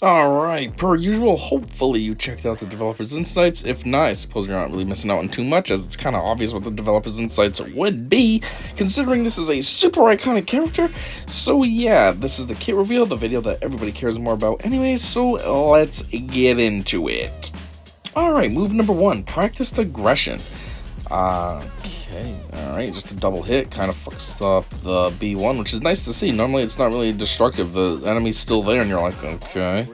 Alright, per usual, hopefully you checked out the developer's insights. If not, I suppose you're not really missing out on too much, as it's kind of obvious what the developer's insights would be, considering this is a super iconic character. So yeah, this is the kit reveal, the video that everybody cares more about anyway, so let's get into it. Alright, move number 1, practiced aggression. Okay, alright, just a double hit, kind of fucks up the B1, which is nice to see. Normally it's not really destructive, the enemy's still there and you're like, okay.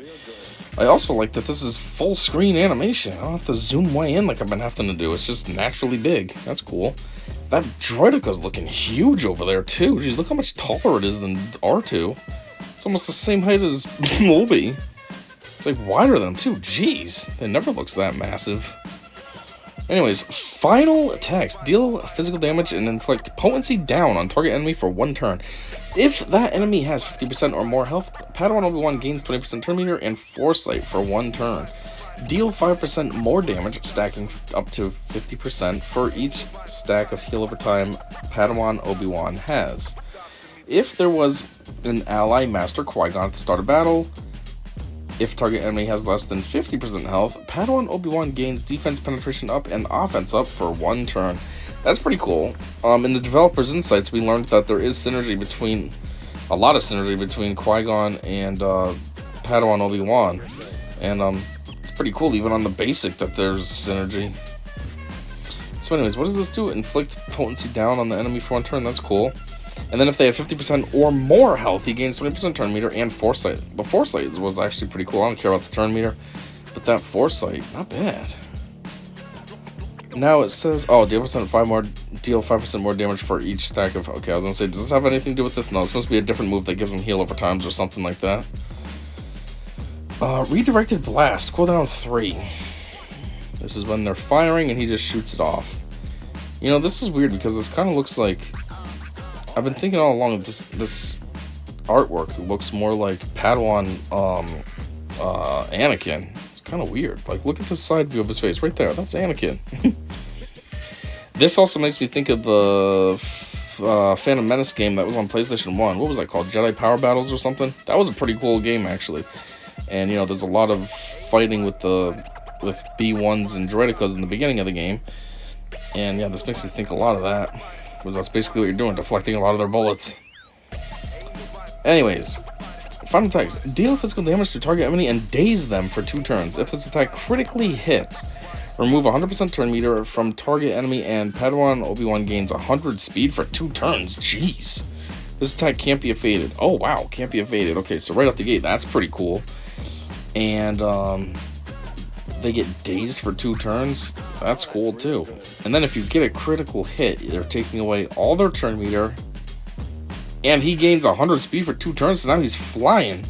I also like that this is full screen animation. I don't have to zoom way in like I've been having to do, it's just naturally big. That's cool. That droideca's looking huge over there too. Jeez, look how much taller it is than R2. It's almost the same height as Obi. It's like wider than him too, jeez. It never looks that massive. Anyways, final attacks. Deal physical damage and inflict potency down on target enemy for 1 turn. If that enemy has 50% or more health, Padawan Obi-Wan gains 20% turn meter and foresight for 1 turn. Deal 5% more damage, stacking up to 50% for each stack of heal over time Padawan Obi-Wan has. If there was an ally Master Qui-Gon at the start of battle, if target enemy has less than 50% health, Padawan Obi-Wan gains defense penetration up and offense up for 1 turn. That's pretty cool. In the developer's insights, we learned that there is a lot of synergy between Qui-Gon and Padawan Obi-Wan. And it's pretty cool, even on the basic, that there's synergy. So anyways, what does this do? Inflict potency down on the enemy for 1 turn, that's cool. And then if they have 50% or more health, he gains 20% turn meter and foresight. The foresight was actually pretty cool. I don't care about the turn meter, but that foresight, not bad. Now it says, oh, deal 5% more damage for each stack of. Okay, I was gonna say, does this have anything to do with this? No, it's supposed to be a different move that gives him heal over times or something like that. Redirected blast, cooldown 3. This is when they're firing and he just shoots it off. You know, this is weird because this kind of looks like. I've been thinking all along this artwork looks more like Padawan Anakin. It's kind of weird. Like, look at the side view of his face right there. That's Anakin. This also makes me think of the Phantom Menace game that was on PlayStation 1. What was that called? Jedi Power Battles or something? That was a pretty cool game, actually. And, you know, there's a lot of fighting with B1s and droidecas in the beginning of the game. And, yeah, this makes me think a lot of that. Because that's basically what you're doing, deflecting a lot of their bullets. Anyways, final attacks. Deal physical damage to target enemy and daze them for 2 turns. If this attack critically hits, remove 100% turn meter from target enemy and Padawan Obi-Wan gains 100 speed for 2 turns. Jeez. This attack can't be evaded. Oh, wow, can't be evaded. Okay, so right out the gate, that's pretty cool. And, they get dazed for 2 turns. That's cool too. And then if you get a critical hit, they're taking away all their turn meter. And he gains 100 speed for 2 turns, so now he's flying.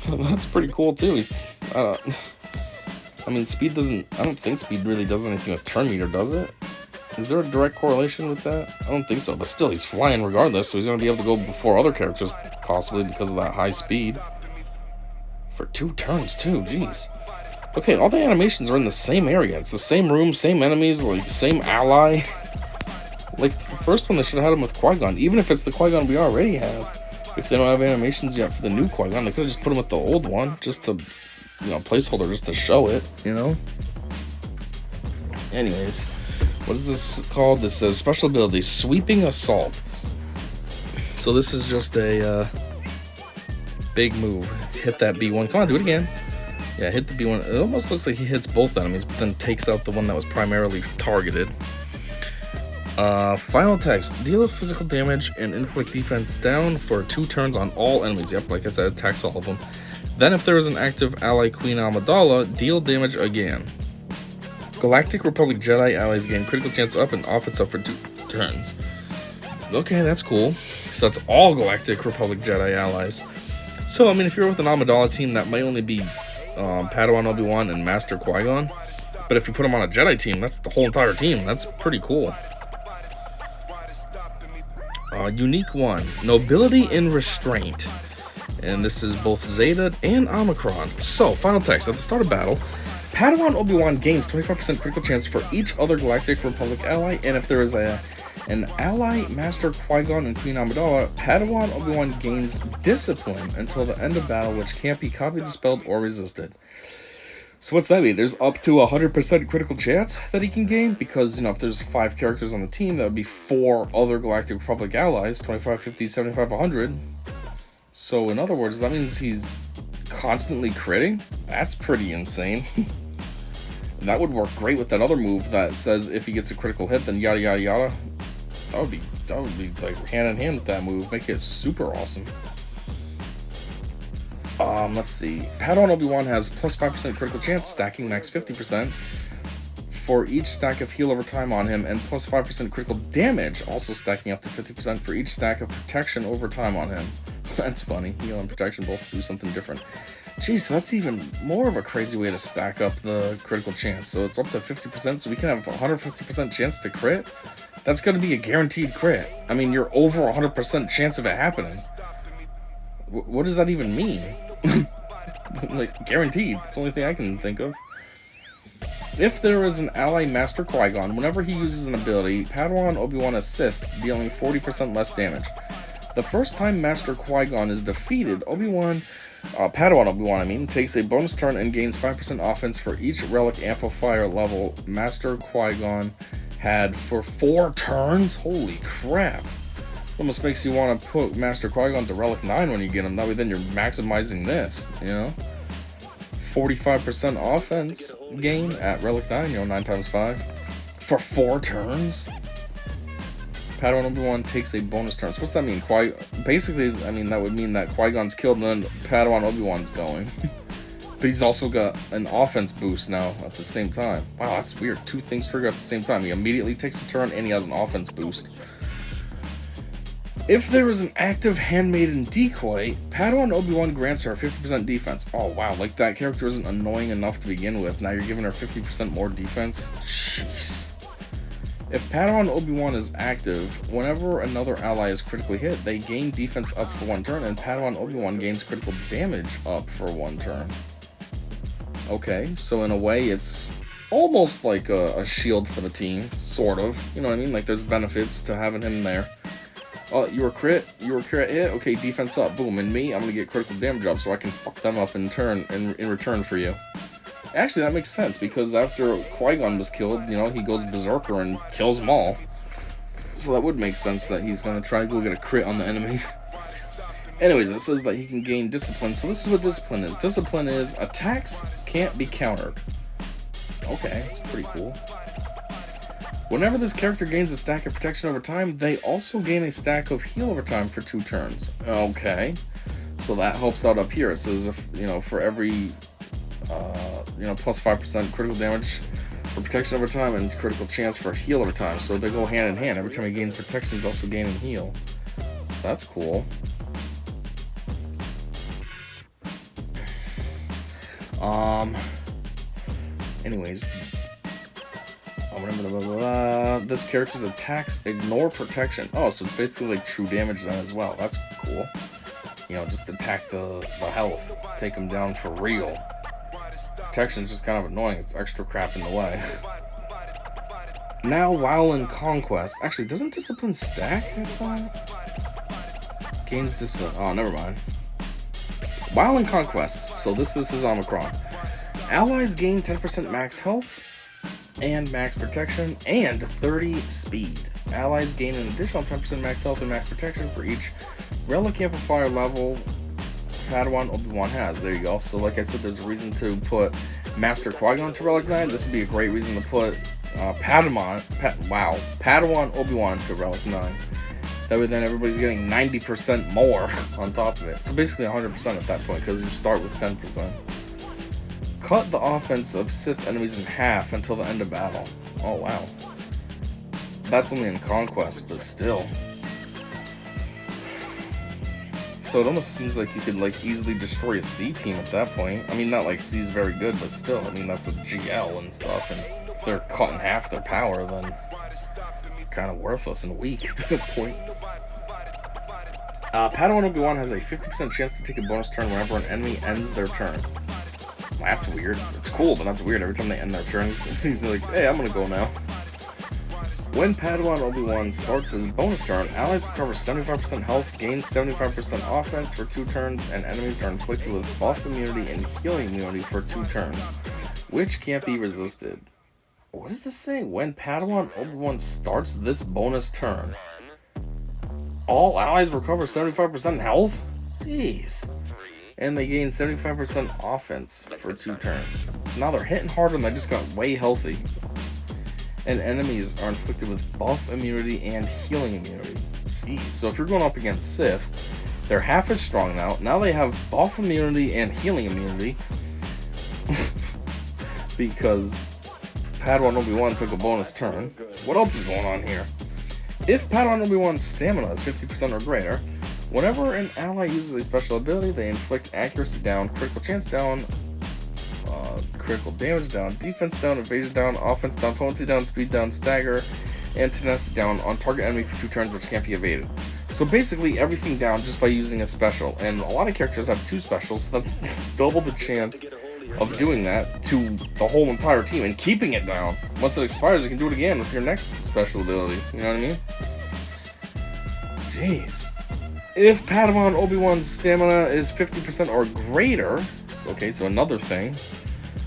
That's pretty cool too. I mean, speed doesn't. I don't think speed really does anything with turn meter, does it? Is there a direct correlation with that? I don't think so. But still, he's flying regardless, so he's going to be able to go before other characters, possibly because of that high speed. For 2 turns too, jeez. Okay, all the animations are in the same area. It's the same room, same enemies, like, same ally. Like, the first one, they should have had him with Qui-Gon. Even if it's the Qui-Gon we already have. If they don't have animations yet for the new Qui-Gon, they could have just put him with the old one. Just to, you know, placeholder, just to show it, you know? Anyways, what is this called? This says special ability, Sweeping Assault. So this is just a big move. Hit that B1. Come on, do it again. Yeah, hit the B1. It almost looks like he hits both enemies, but then takes out the one that was primarily targeted. Final attacks. Deal physical damage and inflict defense down for 2 turns on all enemies. Yep, like I said, attacks all of them. Then if there is an active ally Queen Amidala, deal damage again. Galactic Republic Jedi allies gain critical chance up and offense up for 2 turns. Okay, that's cool. So that's all Galactic Republic Jedi allies. So, I mean, if you're with an Amidala team, that might only be Padawan Obi-Wan and Master Qui-Gon. But if you put them on a Jedi team, that's the whole entire team. That's pretty cool. Unique one. Nobility in Restraint. And this is both Zeta and Omicron. So, final text. At the start of battle, Padawan Obi-Wan gains 25% critical chance for each other Galactic Republic ally. And if there is a An ally, Master Qui-Gon and Queen Amidala, Padawan Obi-Wan gains discipline until the end of battle, which can't be copied, dispelled, or resisted. So what's that mean? There's up to 100% critical chance that he can gain, because, you know, if there's 5 characters on the team, that would be 4 other Galactic Republic allies, 25, 50, 75, 100. So in other words, that means he's constantly critting? That's pretty insane. That would work great with that other move that says if he gets a critical hit, then yada yada yada. That would be like hand in hand with that move. Make it super awesome. Let's see. Padawan Obi-Wan has plus 5% critical chance, stacking max 50% for each stack of heal over time on him, and plus 5% critical damage, also stacking up to 50% for each stack of protection over time on him. That's funny. Heal and protection both do something different. Jeez, so that's even more of a crazy way to stack up the critical chance. So it's up to 50%, so we can have 150% chance to crit. That's going to be a guaranteed crit. I mean, you're over 100% chance of it happening. What does that even mean? Like, guaranteed. It's the only thing I can think of. If there is an ally Master Qui-Gon, whenever he uses an ability, Padawan Obi-Wan assists, dealing 40% less damage. The first time Master Qui-Gon is defeated, Padawan Obi-Wan, takes a bonus turn and gains 5% offense for each relic amplifier level Master Qui-Gon had for 4 turns? Holy crap. Almost makes you want to put Master Qui-Gon to Relic 9 when you get him. That way then you're maximizing this, you know? 45% offense gain at Relic 9, you know, 9 times 5. For 4 turns? Padawan Obi-Wan takes a bonus turn. So what's that mean? Basically, I mean, that would mean that Qui-Gon's killed and then Padawan Obi-Wan's going. But he's also got an offense boost now at the same time. Wow, that's weird. 2 things trigger at the same time. He immediately takes a turn and he has an offense boost. If there is an active handmaiden decoy, Padawan Obi-Wan grants her 50% defense. Oh wow, like that character isn't annoying enough to begin with. Now you're giving her 50% more defense? Jeez. If Padawan Obi-Wan is active, whenever another ally is critically hit, they gain defense up for 1 turn, and Padawan Obi-Wan gains critical damage up for 1 turn. Okay, so in a way it's almost like a shield for the team, sort of. You know what I mean? Like there's benefits to having him there. Oh, you were crit hit? Okay, defense up. Boom, and me, I'm gonna get critical damage up so I can fuck them up in return for you. Actually, that makes sense, because after Qui-Gon was killed, you know, he goes berserker and kills them all. So that would make sense that he's gonna try to go get a crit on the enemy. Anyways, it says that he can gain discipline. So this is what discipline is. Discipline is attacks can't be countered. Okay, that's pretty cool. Whenever this character gains a stack of protection over time, they also gain a stack of heal over time for 2 turns. Okay, so that helps out up here. It says, if, you know, for every, plus 5% critical damage for protection over time and critical chance for heal over time. So they go hand in hand. Every time he gains protection, he's also gaining heal. So that's cool. Anyways. This character's attacks ignore protection. Oh, so it's basically like true damage then as well. That's cool. You know, just attack the health. Take them down for real. Protection's just kind of annoying. It's extra crap in the way. Now, while in Conquest... Actually, doesn't Discipline stack, I thought? Gains Discipline. Oh, never mind. While in Conquest, so this is his Omicron. Allies gain 10% max health and max protection, and 30 speed. Allies gain an additional 10% max health and max protection for each relic amplifier level Padawan Obi-Wan has. There you go. So like I said, there's a reason to put Master Qui-Gon to Relic 9. This would be a great reason to put Padawan Obi-Wan to Relic 9. That way then everybody's getting 90% more on top of it. So basically 100% at that point, because you start with 10%. Cut the offense of Sith enemies in half until the end of battle. Oh wow. That's only in Conquest, but still. So it almost seems like you could like easily destroy a C team at that point. I mean, not like C's very good, but still, I mean, that's a GL and stuff, and if they're cut in half their power, then kind of worthless and weak at that point. Padawan Obi-Wan has a 50% chance to take a bonus turn whenever an enemy ends their turn. That's weird. It's cool, but that's weird. Every time they end their turn, he's like, hey, I'm gonna go now. When Padawan Obi-Wan starts his bonus turn, allies recover 75% health, gain 75% offense for 2 turns, and enemies are inflicted with buff immunity and healing immunity for 2 turns, which can't be resisted. What is this saying? When Padawan Obi-Wan starts this bonus turn, all allies recover 75% health? Jeez. And they gain 75% offense for 2 turns. So now they're hitting harder and they just got way healthy. And enemies are inflicted with buff immunity and healing immunity. Jeez. So if you're going up against Sith, they're half as strong now. Now they have buff immunity and healing immunity. Because Padawan Obi-Wan took a bonus turn. What else is going on here? If Padawan Obi-Wan's stamina is 50% or greater, whenever an ally uses a special ability, they inflict accuracy down, critical chance down, critical damage down, defense down, evasion down, offense down, potency down, speed down, stagger, and tenacity down on target enemy for 2 turns, which can't be evaded. So basically everything down just by using a special, and a lot of characters have 2 specials, so that's double the chance of doing that to the whole entire team and keeping it down. Once it expires, you can do it again with your next special ability. You know what I mean? Jeez. If Padawan Obi-Wan's stamina is 50% or greater, so another thing.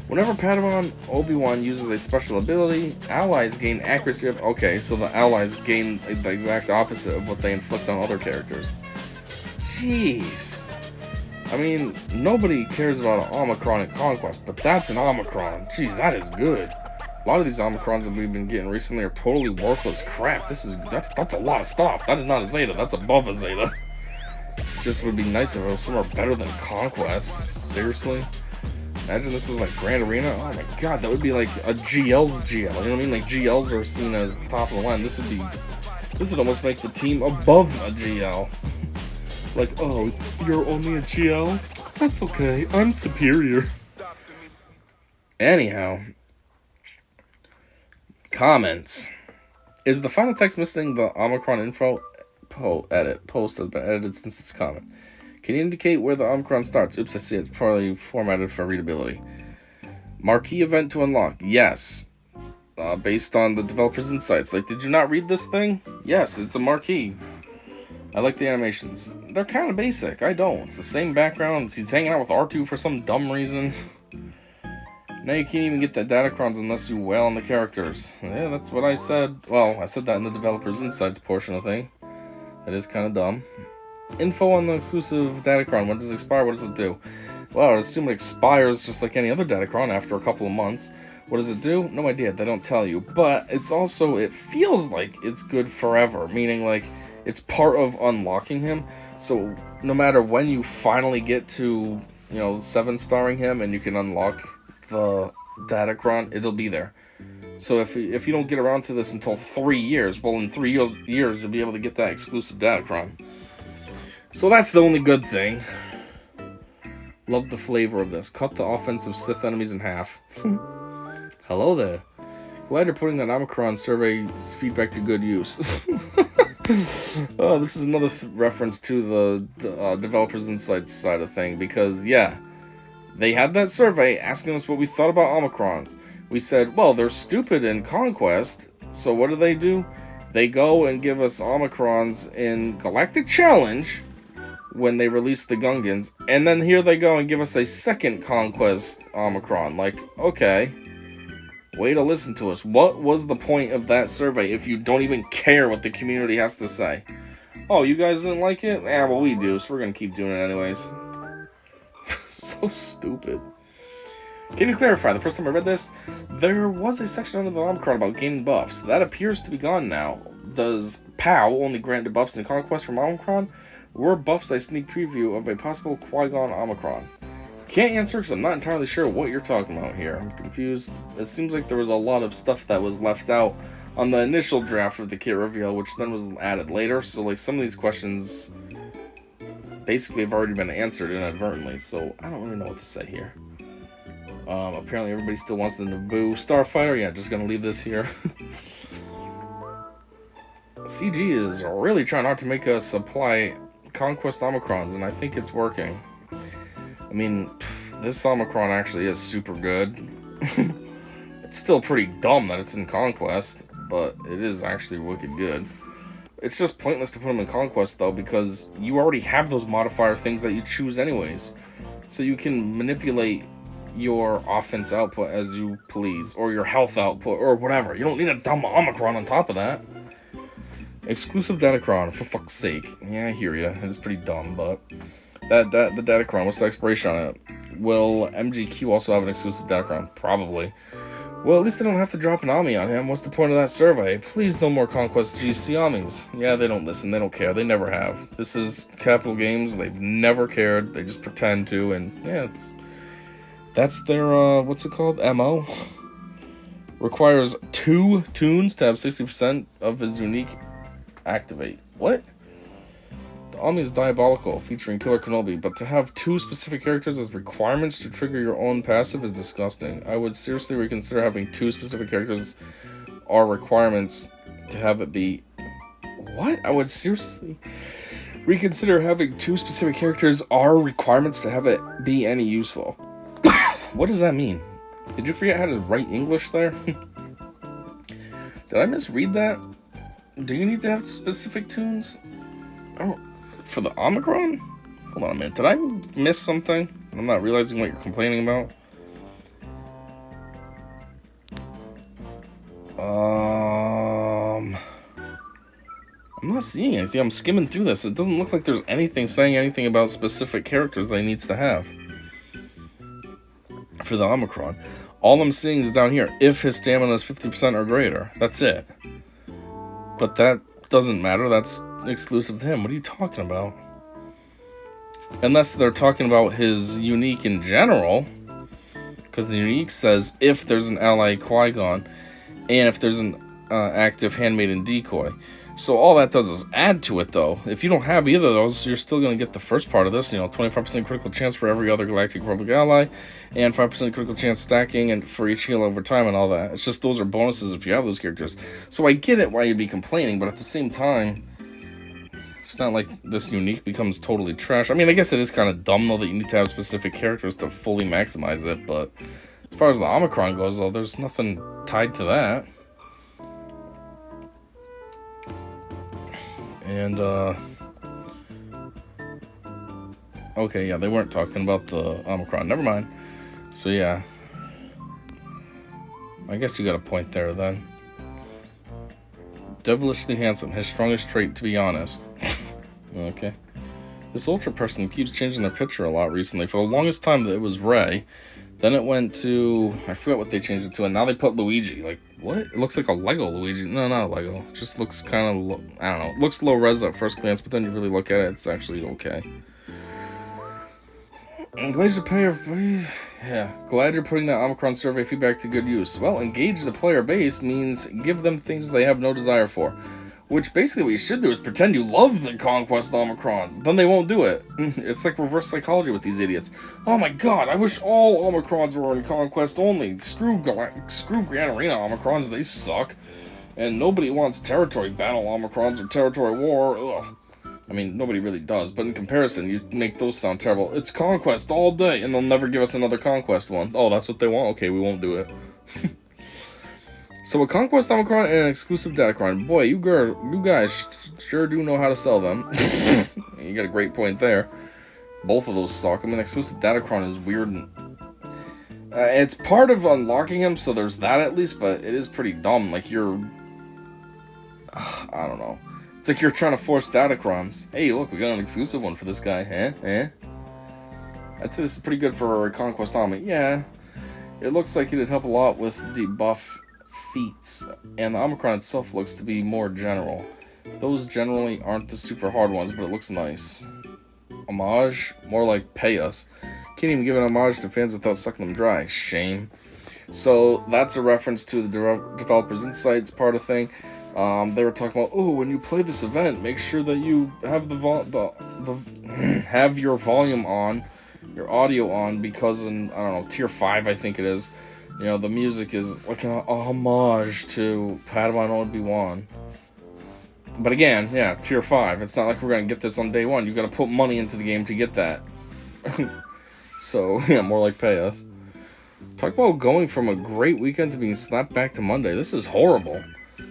Whenever Padawan Obi-Wan uses a special ability, allies gain accuracy of... Okay, so the allies gain the exact opposite of what they inflict on other characters. Jeez. I mean, nobody cares about an Omicron in Conquest, but that's an Omicron. Jeez, that is good. A lot of these Omicrons that we've been getting recently are totally worthless crap. That's a lot of stuff. That is not a Zeta. That's above a Zeta. Just would be nice if it was somewhere better than Conquest. Seriously? Imagine this was like Grand Arena. Oh my god, that would be like a GL's GL. You know what I mean? Like GLs are seen as the top of the line. This would almost make the team above a GL. Like, oh, you're only a GL? That's okay. I'm superior. Anyhow. Comments. Is the final text missing the Omicron info? Post has been edited since this comment. Can you indicate where the Omicron starts? Oops, I see it's probably formatted for readability. Marquee event to unlock. Yes. Based on the developer's insights. Like, did you not read this thing? Yes, it's a marquee. I like the animations. They're kind of basic. I don't. It's the same background. He's hanging out with R2 for some dumb reason. Now you can't even get the datacrons unless you wail on the characters. Yeah, that's what I said. Well, I said that in the developer's insights portion of the thing. That is kind of dumb. Info on the exclusive datacron. When does it expire? What does it do? Well, I assume it expires just like any other datacron after a couple of months. What does it do? No idea. They don't tell you. But it's also, it feels like it's good forever. Meaning, like, it's part of unlocking him. So, no matter when you finally get to, 7-starring him and you can unlock the datacron, it'll be there. So if you don't get around to this until 3 years, well, in 3 years, you'll be able to get that exclusive datacron. So that's the only good thing. Love the flavor of this. Cut the offensive Sith enemies in half. Hello there. Glad you're putting that Omicron survey's feedback to good use. Oh, this is another reference to the developer's insights side of thing. Because, yeah, they had that survey asking us what we thought about Omicrons. We said, well, they're stupid in Conquest. So what do? They go and give us Omicrons in Galactic Challenge when they release the Gungans, and then here they go and give us a second Conquest Omicron. Like, okay, way to listen to us. What was the point of that survey if you don't even care what the community has to say? Oh, you guys didn't like it? Yeah, well, we do, so we're gonna keep doing it anyways. So stupid. Can you clarify, the first time I read this, there was a section under the Omicron about gaining buffs. That appears to be gone now. Does POW only grant debuffs in Conquest from Omicron? Were buffs a sneak preview of a possible Qui-Gon Omicron? Can't answer because I'm not entirely sure what you're talking about here. I'm confused. It seems like there was a lot of stuff that was left out on the initial draft of the kit reveal, which then was added later. So, like, some of these questions basically have already been answered inadvertently. So, I don't really know what to say here. Apparently everybody still wants the Naboo Starfighter. Yeah, just gonna leave this here. CG is really trying hard to make us supply Conquest Omicrons, and I think it's working. I mean, this Omicron actually is super good. It's still pretty dumb that it's in Conquest, but it is actually wicked good. It's just pointless to put them in Conquest, though, because you already have those modifier things that you choose anyways. So you can manipulate your offense output as you please, or your health output, or whatever. You don't need a dumb Omicron on top of that. Exclusive datacron, for fuck's sake. Yeah, I hear ya. It's pretty dumb, but the datacron, what's the expiration on it? Will MGQ also have an exclusive datacron? Probably. Well, at least they don't have to drop an Ami on him. What's the point of that survey? Please, no more Conquest GC Amis. Yeah, they don't listen. They don't care. They never have. This is Capital Games. They've never cared. They just pretend to, and yeah, that's their, what's it called? MO? Requires 2 tunes to have 60% of his unique activate. What? The Ami is diabolical, featuring Killer Kenobi, but to have 2 specific characters as requirements to trigger your own passive is disgusting. I would seriously reconsider having 2 specific characters are requirements to have it be... What? I would seriously reconsider having 2 specific characters are requirements to have it be any useful. What does that mean? Did you forget how to write English there? Did I misread that? Do you need to have specific tunes? Oh, for the Omicron? Hold on a minute. Did I miss something? I'm not realizing what you're complaining about. I'm not seeing anything. I'm skimming through this. It doesn't look like there's anything saying anything about specific characters that he needs to have for the Omicron. All I'm seeing is down here, if his stamina is 50% or greater. That's it. But that doesn't matter. That's exclusive to him. What are you talking about? Unless they're talking about his unique in general. Because the unique says if there's an ally Qui-Gon and if there's an active handmaiden decoy. So all that does is add to it, though. If you don't have either of those, you're still going to get the first part of this. 25% critical chance for every other Galactic Republic ally, and 5% critical chance stacking and for each heal over time and all that. It's just those are bonuses if you have those characters. So I get it why you'd be complaining, but at the same time, it's not like this unique becomes totally trash. I mean, I guess it is kind of dumb, though, that you need to have specific characters to fully maximize it, but as far as the Omicron goes, though, there's nothing tied to that. And, okay, yeah, they weren't talking about the Omicron. Never mind. So, yeah. I guess you got a point there, then. Devilishly handsome. His strongest trait, to be honest. Okay. This Ultra person keeps changing their picture a lot recently. For the longest time, it was Rey. Then it went to... I forgot what they changed it to. And now they put Luigi. Like, what? It looks like a Lego Luigi. No, not a Lego. It just looks kind of... I don't know. It looks low res at first glance, but then you really look at it, it's actually okay. I'm glad you pay... Yeah. Glad you're putting that Omicron survey feedback to good use. Well, engage the player base means give them things they have no desire for. Which basically what you should do is pretend you love the Conquest Omicrons. Then they won't do it. It's like reverse psychology with these idiots. Oh my god, I wish all Omicrons were in Conquest only. Screw Grand Arena Omicrons, they suck. And nobody wants territory battle Omicrons or territory war. Ugh. I mean, nobody really does, but in comparison, you make those sound terrible. It's Conquest all day, and they'll never give us another Conquest one. Oh, that's what they want? Okay, we won't do it. So a Conquest Omicron and an exclusive datacron. Boy, you guys sure do know how to sell them. You got a great point there. Both of those suck. I mean, exclusive datacron is weird. And, it's part of unlocking him, so there's that at least, but it is pretty dumb. Like, you're... I don't know. It's like you're trying to force datacrons. Hey, look, we got an exclusive one for this guy. I'd say this is pretty good for a Conquest Omni. Yeah. It looks like it'd help a lot with debuff feats, and the Omicron itself looks to be more general. Those generally aren't the super hard ones, but it looks nice. Homage? More like pay us. Can't even give an homage to fans without sucking them dry. Shame. So that's a reference to the Developers Insights part of thing. They were talking about, oh, when you play this event, make sure that you have have your volume on, your audio on, because in, I don't know, tier 5 I think it is, you know, the music is like a homage to Padawan Obi-Wan. But again, yeah, tier 5. It's not like we're going to get this on day 1. You got to put money into the game to get that. So, yeah, more like pay us. Talk about going from a great weekend to being slapped back to Monday. This is horrible.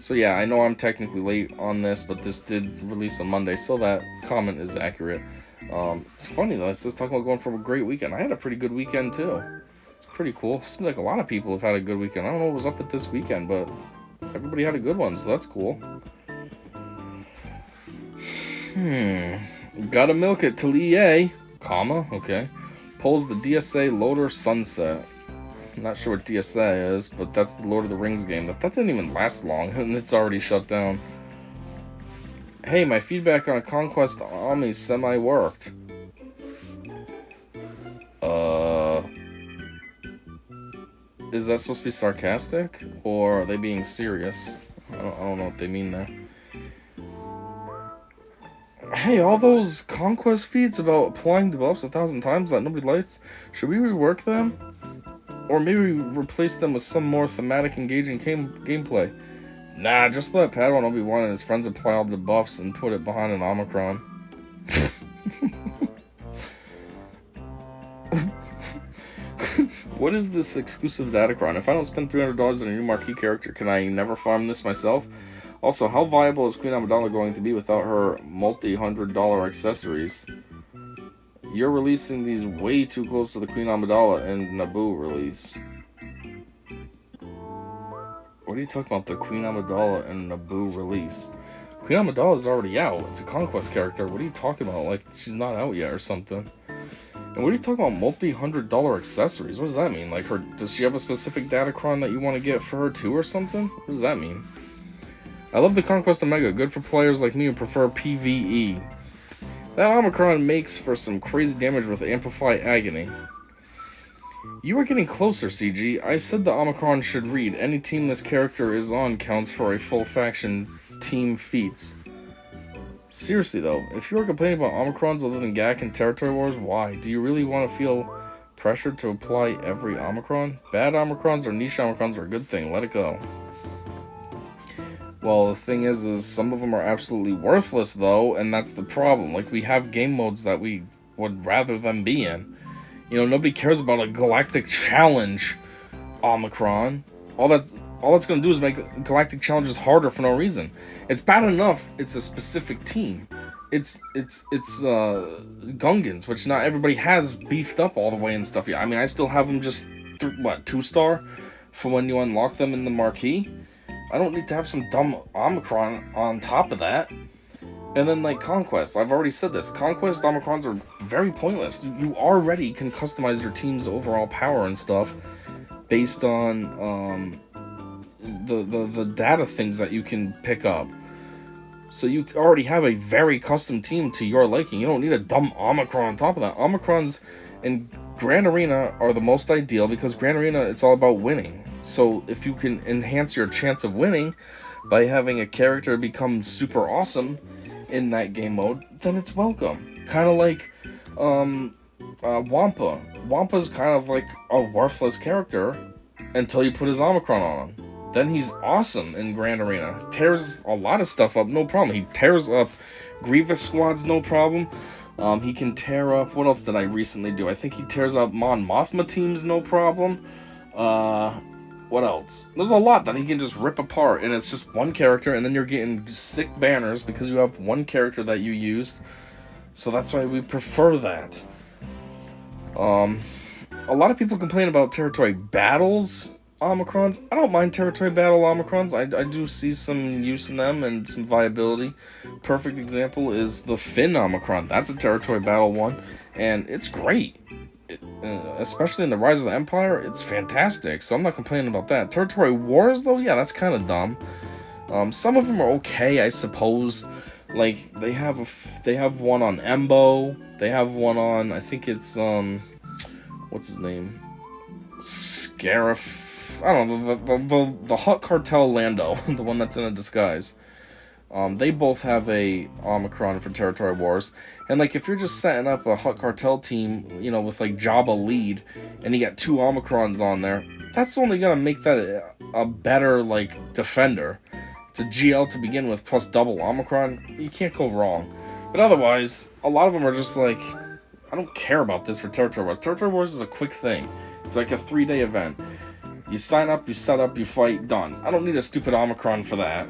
So yeah, I know I'm technically late on this, but this did release on Monday, so that comment is accurate. It's funny though, it's just talking about going for a great weekend. I had a pretty good weekend too. It's pretty cool. Seems like a lot of people have had a good weekend. I don't know what was up with this weekend, but everybody had a good one, so that's cool. Gotta milk it till EA, comma, okay. Pulls the DSA loader sunset. I'm not sure what DSA is, but that's the Lord of the Rings game. That didn't even last long, and it's already shut down. Hey, my feedback on Conquest Omni semi-worked. Is that supposed to be sarcastic? Or are they being serious? I don't know what they mean there. Hey, all those Conquest feats about applying debuffs 1,000 times that nobody likes, should we rework them? Or maybe replace them with some more thematic, engaging gameplay. Nah, just let Padawan Obi-Wan and his friends apply all the buffs and put it behind an omicron. What is this exclusive datacron? If I don't spend $300 on a new marquee character, can I never farm this myself? Also, how viable is Queen Amidala going to be without her multi-$100 accessories? You're releasing these way too close to the Queen Amidala and Naboo release. What are you talking about, the Queen Amidala and Naboo release? Queen Amidala is already out. It's a conquest character. What are you talking about? Like, she's not out yet or something. And what are you talking about, multi-$100 accessories? What does that mean? Like, does she have a specific datacron that you want to get for her too or something? What does that mean? I love the Conquest Omega. Good for players like me who prefer PvE. That Omicron makes for some crazy damage with Amplify Agony. You are getting closer, CG. I said the Omicron should read, any team this character is on counts for a full faction team feats. Seriously though, if you are complaining about Omicrons other than GAC and Territory Wars, why? Do you really want to feel pressured to apply every Omicron? Bad Omicrons or niche Omicrons are a good thing, let it go. Well, the thing is some of them are absolutely worthless, though, and that's the problem. Like, we have game modes that we would rather them be in. You know, nobody cares about a Galactic Challenge Omicron. All that's going to do is make Galactic Challenges harder for no reason. It's bad enough it's a specific team. It's Gungans, which not everybody has beefed up all the way and stuff yet. I mean, I still have them just, 2-star for when you unlock them in the marquee. I don't need to have some dumb Omicron on top of that. And then, like, Conquest. I've already said this. Conquest Omicrons are very pointless. You already can customize your team's overall power and stuff based on the data things that you can pick up. So you already have a very custom team to your liking. You don't need a dumb Omicron on top of that. Omicrons in Grand Arena are the most ideal because Grand Arena, it's all about winning. So if you can enhance your chance of winning by having a character become super awesome in that game mode, then it's welcome. Kind of like Wampa. Wampa's kind of like a worthless character until you put his Omicron on him. Then he's awesome in Grand Arena. Tears a lot of stuff up, no problem. He tears up Grievous squads, no problem. He can tear up... What else did I recently do? I think he tears up Mon Mothma teams, no problem. What else? There's a lot that he can just rip apart, and it's just one character, and then you're getting sick banners because you have one character that you used. So that's why we prefer that. A lot of people complain about territory battles Omicrons. I don't mind territory battle Omicrons. I do see some use in them and some viability. Perfect example is the Finn Omicron. That's a territory battle one, and it's great. Especially in the Rise of the Empire, it's fantastic, so I'm not complaining about that. Territory Wars, though, yeah, that's kind of dumb. Some of them are okay, I suppose. Like, they have one on Embo. They have one on, I think it's, what's his name? Scarif. I don't know, the Hutt Cartel Lando, the one that's in a disguise. They both have a Omicron for Territory Wars. And, like, if you're just setting up a Hutt Cartel team, you know, with, like, Jabba lead, and you got 2 Omicrons on there, that's only gonna make that a better, like, defender. It's a GL to begin with, plus double Omicron. You can't go wrong. But otherwise, a lot of them are just like, I don't care about this for Territory Wars. Territory Wars is a quick thing. It's like a 3-day event. You sign up, you set up, you fight, done. I don't need a stupid Omicron for that.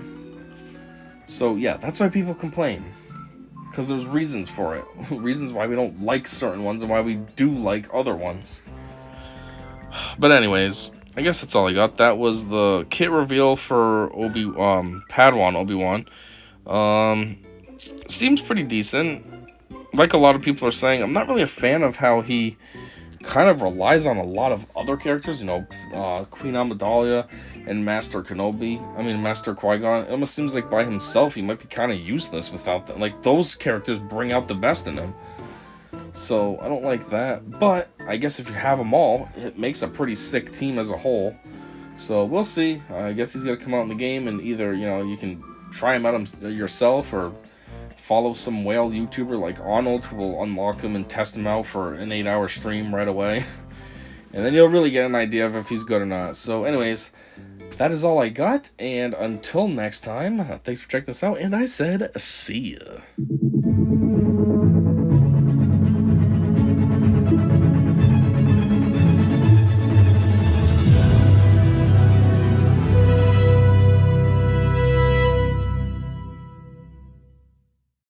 So yeah, that's why people complain. Because there's reasons for it. Reasons why we don't like certain ones and why we do like other ones. But anyways, I guess that's all I got. That was the kit reveal for Padawan Obi-Wan. Seems pretty decent. Like a lot of people are saying, I'm not really a fan of how he kind of relies on a lot of other characters, you know, Queen Amidala and Master Qui-Gon. It almost seems like by himself he might be kind of useless without them. Like, those characters bring out the best in him. So, I don't like that. But, I guess if you have them all, it makes a pretty sick team as a whole. So, we'll see. I guess he's going to come out in the game and either, you know, you can try him out yourself or follow some whale YouTuber like Arnold who will unlock him and test him out for an 8-hour stream right away. And then you'll really get an idea of if he's good or not. So anyways, that is all I got. And until next time, thanks for checking this out. And I said, see ya.